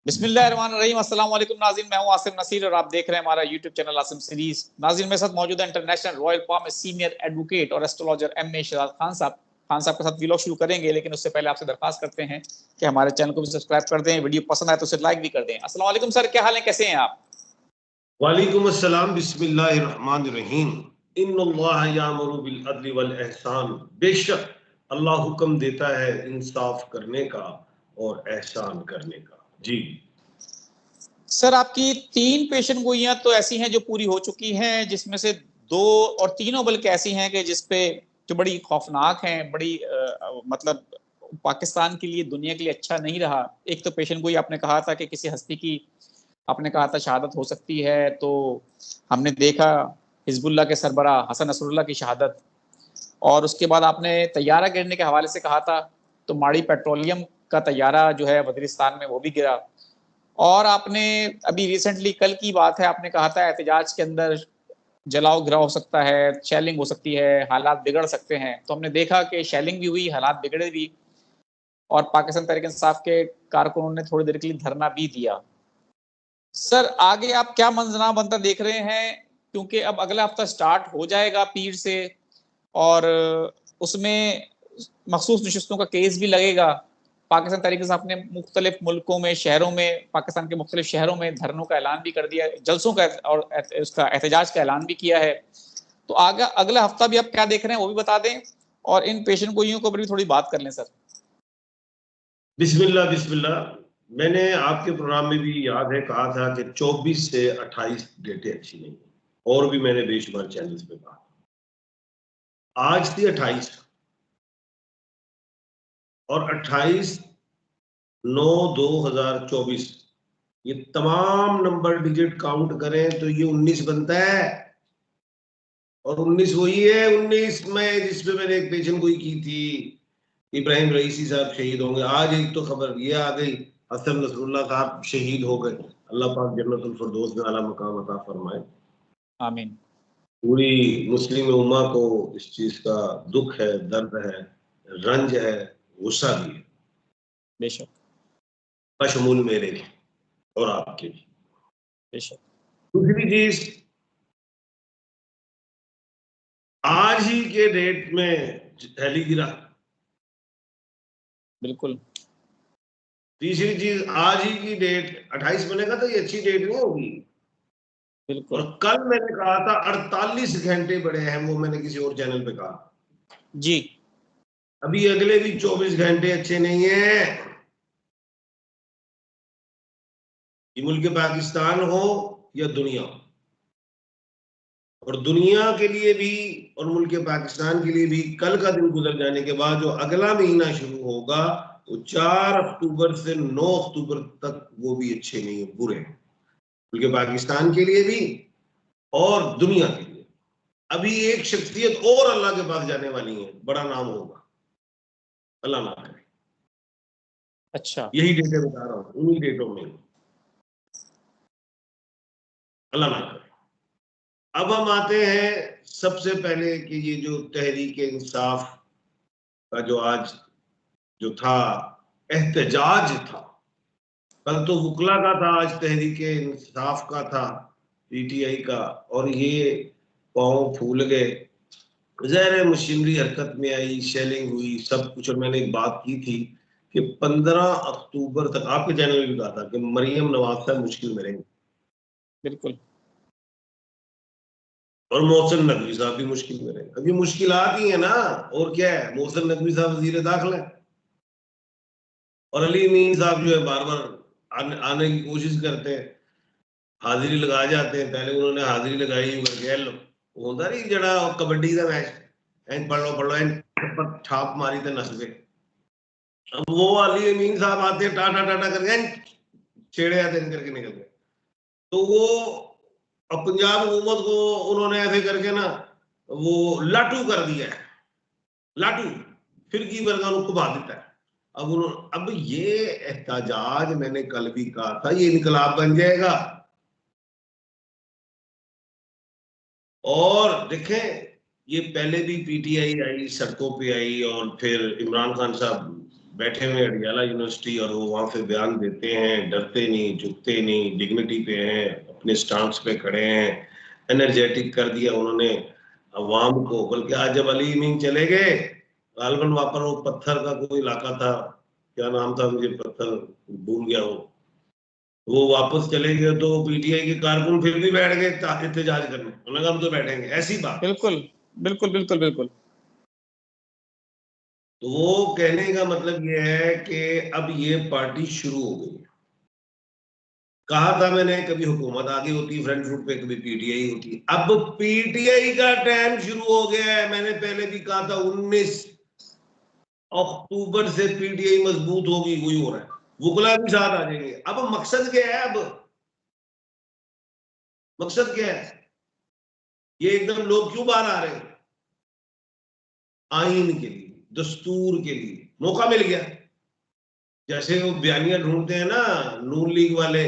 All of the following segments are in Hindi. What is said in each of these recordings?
बिस्मिल्लाहिर्रहमानिर्रहीम। अस्सलाम वालेकुम नाज़रीन, मैं हूं आसिम नसीर और आप देख रहे हैं हमारा यूट्यूब चैनल आसिम सीरीज। नाज़रीन, मेरे साथ मौजूद है इंटरनेशनल रॉयल पाम में सीनियर एडवोकेट और एस्ट्रोलॉजर एम.ए. शहजाद खान साहब। खान साहब के साथ व्लॉग शुरू करेंगे, लेकिन उससे पहले आपसे दरखास्त करते हैं कि हमारे चैनल को भी सब्सक्राइब कर दें, वीडियो पसंद आए तो उसे लाइक भी कर दें। अस्सलाम वालेकुम सर, क्या हाल है, कैसे हैं आप? वालेकुम अस्सलाम, बिस्मिल्लाहिर्रहमानिर्रहीम। इन्नल्लाह यामुरु बिल अदली वल एहसान। बेशक अल्लाह हुक्म देता है इंसाफ करने का और एहसान करने का। जी सर, आपकी 3 पेशन गोइयां तो ऐसी हैं जो पूरी हो चुकी हैं, जिसमें से 2 और तीनों बल्कि ऐसी हैं कि जिसपे जो बड़ी खौफनाक हैं, बड़ी मतलब पाकिस्तान के लिए, दुनिया के लिए अच्छा नहीं रहा। एक तो पेशन गोई आपने कहा था कि किसी हस्ती की आपने कहा था शहादत हो सकती है, तो हमने देखा हिजबुल्लाह के सरबरा हसन नसरुल्लाह की शहादत। और उसके बाद आपने तैयारा गिरने के हवाले से कहा था, तो माड़ी पेट्रोलियम का तैयारा जो है वजीरिस्तान में वो भी गिरा। और आपने अभी रिसेंटली कल की बात है, आपने कहा था एहतजाज के अंदर जलाओ गिराव हो सकता है, शेलिंग हो सकती है, हालात बिगड़ सकते हैं। तो हमने देखा कि शेलिंग भी हुई, हालात बिगड़े भी, और पाकिस्तान तहरीक इंसाफ के कारकुनों ने थोड़ी देर के लिए धरना भी दिया। सर, आगे आप क्या मंजरा बनता देख रहे हैं, क्योंकि अब अगला हफ्ता स्टार्ट हो जाएगा पीर से, और उसमें मखसूस नशिस्तों का केस भी लगेगा। पाकिस्तान तहरीक इंसाफ ने मुख्तलिफ मुल्कों में, शहरों में, पाकिस्तान के मुख्तलिफ शहरों में धरनों का ऐलान भी कर दिया, जलसों का और उसका एहतजाज का ऐलान भी किया है। तो आगे अगला हफ्ता भी आप क्या देख रहे हैं वो भी बता दें, और इन पेशन गोइयों को भी थोड़ी बात कर लें सर। बिस्मिल्लाह बिस्मिल्लाह। मैंने आपके प्रोग्राम में भी याद है कहा था कि 24 से 28 डेटें अच्छी नहीं, और भी मैंने बेशुमार चैनल्स पे कहा। आज थी 28 और 28/9/2024। ये तमाम नंबर डिजिट काउंट करें तो ये 19 बनता है, और 19 वही है 19 में जिसपे मैंने एक पेशन गोई की थी, इब्राहिम रईसी साहब शहीद होंगे। आज एक तो खबर ये आ गई हसन नसरुल्लाह साहब शहीद हो गए। अल्लाह पाक जन्नतुल फिरदौस में आला मकाम अता फरमाए। आमीन। पूरी मुस्लिम उम्मा को इस चीज का दुख है, दर्द है, रंज है, गुस्सा भी है, बेशक बशमूल मेरे भी और आपके भी। बेशक। दूसरी चीज, आज ही के डेट में हेली गिरा। बिल्कुल। तीसरी चीज, आज ही की डेट 28 बनेगा तो ये अच्छी डेट नहीं होगी। और बिल्कुल कल मैंने कहा था 48 घंटे बड़े हैं, वो मैंने किसी और चैनल पे कहा। जी। अभी अगले भी 24 घंटे अच्छे नहीं है। ये मुल्क पाकिस्तान हो या दुनिया, और दुनिया के लिए भी और मुल्क पाकिस्तान के लिए भी कल का दिन गुजर जाने के बाद जो अगला महीना शुरू होगा वो 4 अक्टूबर से 9 अक्टूबर तक, वो भी अच्छे नहीं है, बुरे हैं मुल्क पाकिस्तान के लिए भी और दुनिया के लिए। अभी एक शख्सियत और अल्लाह के पास जाने वाली है, बड़ा नाम होगा, अल्लाह ना करे। अच्छा। यही डेटें बता रहा हूं, उन्हीं डेटों में, अल्लाह ना करे। अब हम आते हैं सबसे पहले कि ये जो तहरीक इंसाफ का जो आज जो था एहतजाज था, कल तो वुकला का था, आज तहरीक इंसाफ का था, पीटीआई का, और ये पांव फूल गए। ज़ाहिर मशीनरी हरकत में आई, शेलिंग हुई, सब कुछ। और मैंने एक बात की थी कि 15 अक्टूबर तक, आपके चैनल में भी कहा था कि मरियम नवाज साहब मुश्किल में रहेंगे, बिल्कुल। और मोहसिन नकवी साहब भी मुश्किल में रहेंगे। अभी मुश्किल आती है ना, और क्या है, मोहसिन नकवी साहब वजीर दाखिला है, और अली अमीन साहब जो है बार बार आने की कोशिश करते हैं, हाजिरी लगा जाते हैं। पहले उन्होंने हाजिरी लगाई, होता नहीं जड़ा कबड्डी का मैच, पढ़ लो छाप मारी तो नस गए। अब वो अली अमीन साहब आते हैं, टाटा टाटा करके छेड़े आते करके निकल गए। तो वो अब पंजाब हुकूमत को उन्होंने ऐसे करके ना वो लाटू कर दिया है, लाटू फिर की वर्गा उनको बहा देता है। अब ये एहतजाज मैंने कल भी कहा था, ये इनकलाब बन जाएगा। और देखें, ये पहले भी पीटीआई आई, सड़कों पे आई, और फिर इमरान खान साहब बैठे हुए अडियाला यूनिवर्सिटी और वो वहां पे बयान देते हैं, डरते नहीं, झुकते नहीं, डिग्निटी पे हैं, अपने स्टांस पे खड़े हैं, एनर्जेटिक कर दिया उन्होंने अवाम को। बल्कि आज जब अली अमीन चले गए, गालबन वहां पर वो पत्थर का कोई इलाका था, क्या नाम था मुझे पत्थर भूल गया वो वापस चले गए तो पीटीआई के कारकुन फिर भी बैठ गए एहतजाज करने, उन्होंने कहा हम तो बैठेंगे, ऐसी बात। बिल्कुल बिल्कुल बिल्कुल बिल्कुल। तो वो कहने का मतलब ये है कि अब ये पार्टी शुरू हो गई। कहा था मैंने, कभी हुकूमत आगे होती फ्रंट फुट पे, कभी पीटीआई होती। अब पीटीआई का टाइम शुरू हो गया है। मैंने पहले भी कहा था 19 अक्टूबर से पीटीआई मजबूत होगी, वही हो रहा है। वुकला भी साथ आ जाएंगे। अब मकसद क्या है? अब मकसद क्या है? ये एकदम लोग क्यों बाहर आ रहे हैं? आइन के लिए, दस्तूर के लिए मौका मिल गया। जैसे वो बयानियां ढूंढते हैं ना नून लीग वाले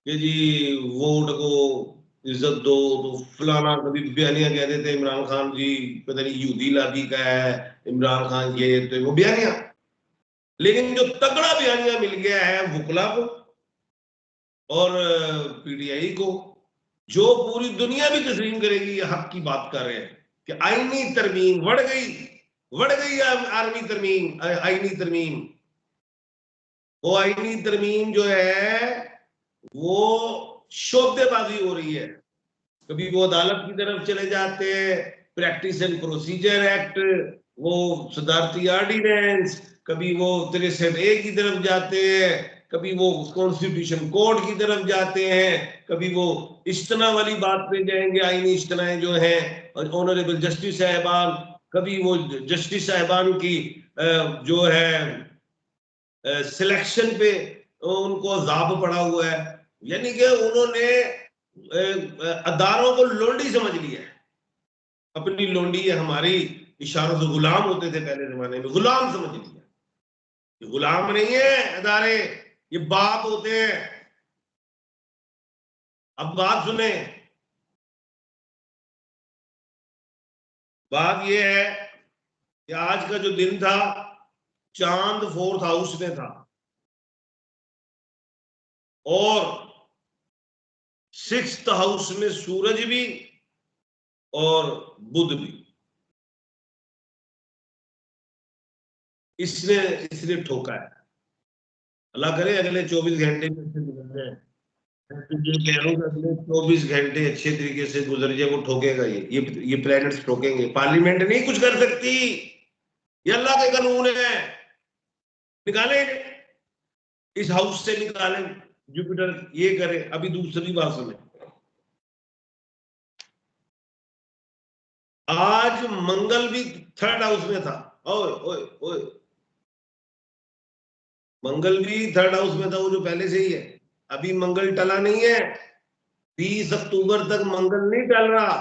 कि जी वोट को इज्जत दो, तो फलाना कभी बयानियां कह देते इमरान खान जी पता नहीं यहूदी लाबी का है, इमरान खान ये तो वो बयानियां। लेकिन जो तगड़ा बयानियां मिल गया है वुकला को और पीटीआई को, जो पूरी दुनिया भी तस्लीम करेगी, ये हक की बात कर रहे हैं कि आईनी तरमीम बढ़ गई आर्मी तरमीम, आईनी तरमीम। वो आईनी तरमीम जो है वो शोबेबाजी हो रही है। कभी वो अदालत की तरफ चले जाते हैं, प्रैक्टिस एंड प्रोसीजर एक्ट, वो सदारती ऑर्डिनेंस, कभी वो 63A की तरफ जाते हैं, कभी वो कॉन्स्टिट्यूशन कोर्ट की तरफ जाते हैं, कभी वो इज्तना वाली बात पे जाएंगे, आईनी इज्तनाएं जो है और ऑनरेबल जस्टिस साहबान, कभी वो जस्टिस साहबान की जो है सिलेक्शन पे उनको जाब पड़ा हुआ है। यानी कि उन्होंने अदारों को लोंडी समझ लिया है। अपनी लोंडी है हमारी, इशारों से गुलाम होते थे पहले जमाने में, गुलाम समझ लिया। ये गुलाम नहीं है अदारे, ये बाप होते हैं। अब बात सुने, बात ये है कि आज का जो दिन था, चांद 4th हाउस में था और 6th हाउस में सूरज भी और बुध भी। इसने इसने ठोका है। अल्लाह करे अगले 24 घंटे में से गुजर जाए। जो कह रहा हूँ अगले 24 घंटे अच्छे तरीके से गुजर जाए, वो ठोकेगा। ये प्लैनेट्स ठोकेंगे। पार्लियामेंट नहीं कुछ कर सकती, ये अल्लाह के कानून है। निकाले इस हाउस से, निकाले जुपिटर, ये करे। अभी दूसरी बात सुने, आज मंगल भी 3rd हाउस में था। ओए ओए ओए, मंगल भी 3rd हाउस में था, वो जो पहले से ही है। अभी मंगल टला नहीं है, 20 अक्टूबर तक मंगल नहीं टल रहा।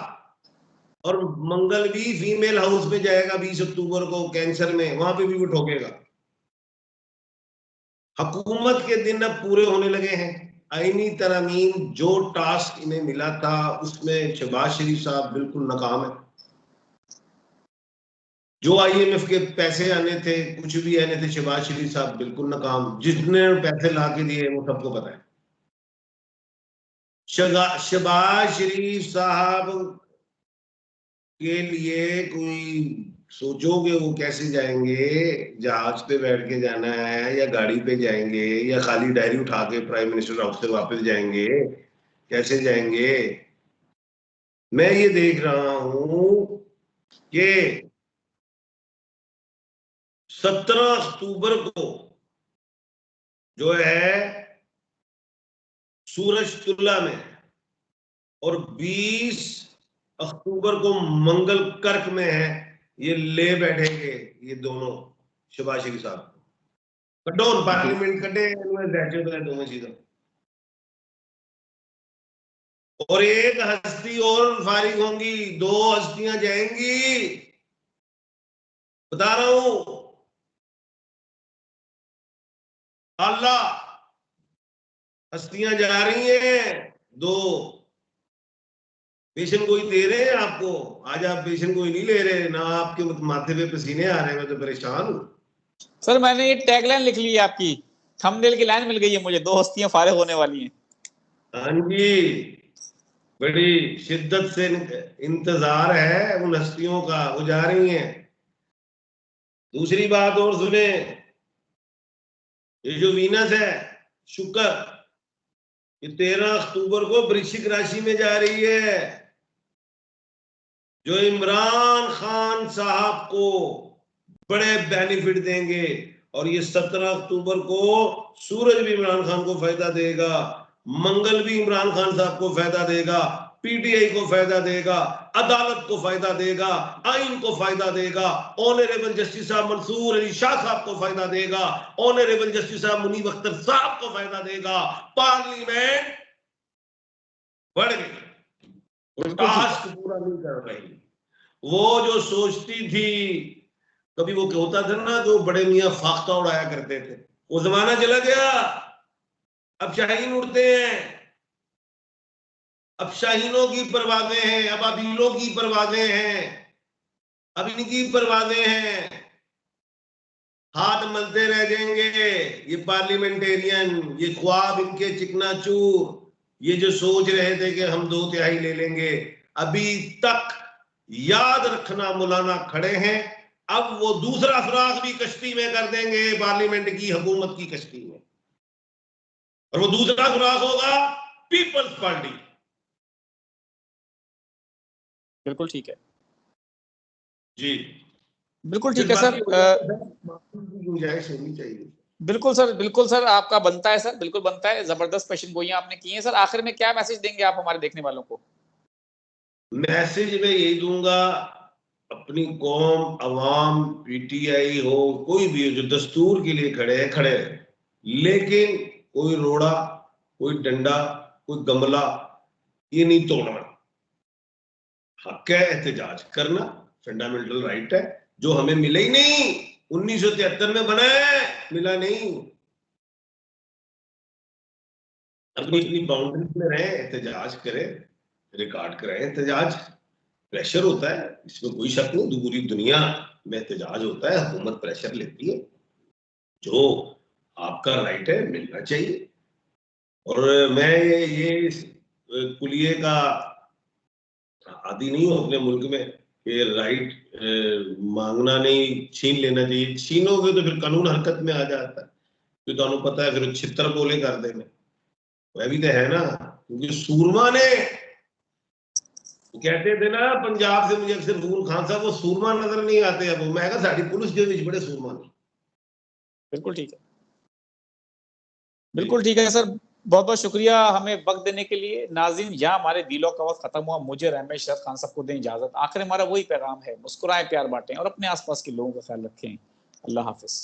और मंगल भी फीमेल हाउस में जाएगा 20 अक्टूबर को, कैंसर में, वहां पे भी वो ठोकेगा। हुकूमत के दिन अब पूरे होने लगे हैं। आईनी तरमीम जो टास्क इन्हें मिला था उसमें शहबाज शरीफ साहब बिल्कुल नाकाम है। जो आईएमएफ के पैसे आने थे, कुछ भी आने थे, शहबाज शरीफ साहब बिल्कुल नाकाम। जितने पैसे ला के दिए वो सबको पता है। शहबाज शरीफ साहब के लिए कोई सोचोगे वो कैसे जाएंगे? जहाज पे बैठ के जाना है या गाड़ी पे जाएंगे या खाली डायरी उठा के प्राइम मिनिस्टर हाउस से वापस जाएंगे? कैसे जाएंगे? मैं ये देख रहा हूं कि 17 अक्टूबर को जो है सूरज तुला में और 20 अक्टूबर को मंगल कर्क में है। ये ले बैठेंगे ये दोनों, शहबाज शरीफ साहब कटोन पार्लियामेंट कटे दोनों चीजें। और एक हस्ती और फारिग होंगी, 2 हस्तियां जाएंगी, बता रहा हूं। अल्लाह, हस्तियां जा रही हैं 2। पेशेंट कोई दे रहे हैं आपको? आज आप पेशेंट कोई नहीं ले रहे ना, आपके माथे पे पसीने आ रहे हैं। मैं तो परेशान हूं। सर मैंने ये टैगलाइन लिख ली है आपकी, थंबनेल की लाइन मिल गई है मुझे, 2 हस्तियां फारिग होने वाली हैं। हाँ जी, बड़ी शिद्दत से इंतजार है उन हस्तियों का, वो जा रही हैं। दूसरी बात और सुने, ये जो वीनस है, शुक्र, ये 13 अक्टूबर को वृश्चिक राशि में जा रही है, जो इमरान खान साहब को बड़े बेनिफिट देंगे। और ये 17 अक्टूबर को सूरज भी इमरान खान को फायदा देगा, मंगल भी इमरान खान साहब को फायदा देगा, पीटीआई को फायदा देगा, अदालत को फायदा देगा, आइन को फायदा देगा, ऑनरेबल जस्टिस साहब मंसूर अली शाह साहब को फायदा देगा, ऑनरेबल जस्टिस साहब मुनीब अख्तर साहब को फायदा देगा। पार्लियामेंट बढ़ गई, वो टास्क पूरा नहीं कर रही। वो जो सोचती थी, कभी वो क्या होता था ना, जो बड़े मियां फाख्ता उड़ाया करते थे, वो जमाना चला गया। अब शाहीन उड़ते हैं, अब शाहीनों की परवाजें हैं, अब अबीलों की परवाजें हैं, अब इनकी परवाजें हैं। हाथ मलते रह जाएंगे ये पार्लियामेंटेरियन, ये ख्वाब इनके चिकनाचूर, ये जो सोच रहे थे कि हम 2/3 ले लेंगे, अभी तक याद रखना मौलाना खड़े हैं। अब वो दूसरा सुराख भी कश्ती में कर देंगे, पार्लियामेंट की हुकूमत की कश्ती में, और वो दूसरा सुराख होगा पीपल्स पार्टी। बिल्कुल ठीक है जी, बिल्कुल ठीक है सर। गुंजाइश होनी चाहिए। बिल्कुल सर आपका बनता है सर, बिल्कुल बनता है। जबरदस्त पेशन गोइयां आपने की हैं सर। आखिर में क्या मैसेज देंगे आप हमारे देखने वालों को? मैसेज मैं यही दूंगा, अपनी कौम, अवाम, पीटीआई हो, कोई भी हो, जो दस्तूर के लिए खड़े हैं, खड़े हैं, लेकिन कोई रोड़ा, कोई डंडा, कोई गमला ये नहीं तोड़ना। हक है एहतजाज करना, फंडामेंटल राइट है, जो हमें मिले ही नहीं, 1973 में बना है, मिला नहीं। अपनी अपनी बाउंड्रीज में रहे, एहतजाज करें, रिकॉर्ड करें एहतजाज। प्रेशर होता है, इसमें कोई शक नहीं, पूरी दुनिया में एहतजाज होता है, हुकूमत प्रेशर लेती है, जो आपका राइट है मिलना चाहिए। और मैं ये कुलिये का आदि नहीं हूं अपने मुल्क में कि राइट मांगना नहीं, छीन लेना चाहिए। छीनोगे तो फिर कानून हरकत में आ जाता है, तो तुहानू पता है फिर छितर बोले कर देने, वह भी तो है ना। क्योंकि सूरमा ने, कहते थे ना पंजाब से मुझे अक्सर फूल खान साहब, वो सूरमा नजर नहीं आते। अब मैं कहा साड़ी पुलिस के विच बड़े सूरमा ने। बिल्कुल ठीक है, बिल्कुल ठीक है सर। बहुत बहुत शुक्रिया हमें वक्त देने के लिए। नाज़रीन, यहाँ हमारे दिलों का वक्त खत्म हुआ। मुझे रमेश शरद खान साहब को दें इजाजत। आखिर हमारा वही पैगाम है, मुस्कुराएं, प्यार बांटें और अपने आसपास के लोगों का ख्याल रखें। अल्लाह हाफिज।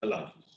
अल्लाह हाफिज।